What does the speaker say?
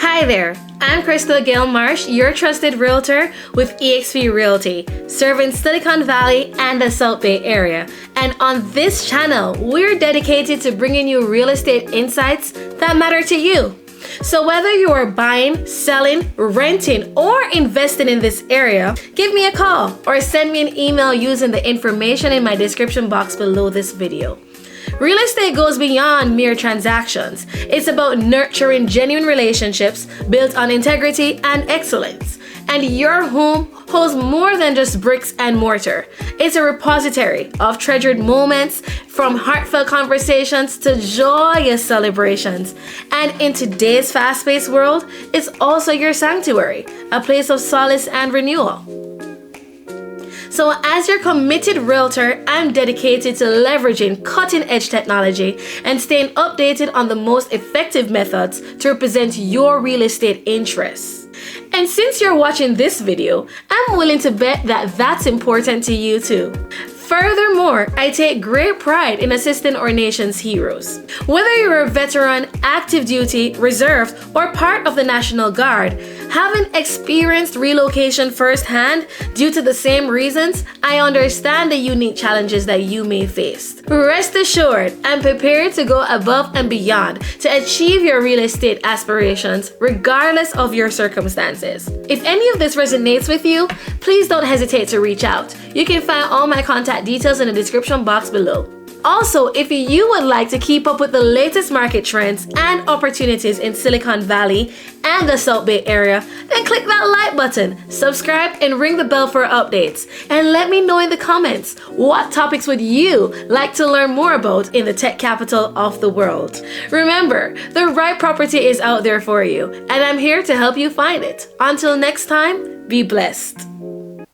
Hi there, I'm Krystal-Gail Marsh, your trusted realtor with eXp Realty, serving Silicon Valley and the South Bay area. And on this channel, we're dedicated to bringing you real estate insights that matter to you. So whether you are buying, selling, renting, or investing in this area, give me a call or send me an email using the information in my description box below this video. Real estate goes beyond mere transactions. It's about nurturing genuine relationships built on integrity and excellence. And your home holds more than just bricks and mortar. It's a repository of treasured moments, from heartfelt conversations to joyous celebrations. And in today's fast-paced world, it's also your sanctuary, a place of solace and renewal. So as your committed realtor, I'm dedicated to leveraging cutting-edge technology and staying updated on the most effective methods to represent your real estate interests. And since you're watching this video, I'm willing to bet that that's important to you too. Furthermore, I take great pride in assisting our nation's heroes. Whether you're a veteran, active duty, reserve, or part of the National Guard, having experienced relocation firsthand due to the same reasons, I understand the unique challenges that you may face. Rest assured, I'm prepared to go above and beyond to achieve your real estate aspirations, regardless of your circumstances. If any of this resonates with you, please don't hesitate to reach out. You can find all my contact details in the description box below. Also, if you would like to keep up with the latest market trends and opportunities in Silicon Valley and the South Bay area, then click that like button, subscribe, and ring the bell for updates. And let me know in the comments, what topics would you like to learn more about in the tech capital of the world? Remember, the right property is out there for you, and I'm here to help you find it. Until next time, be blessed.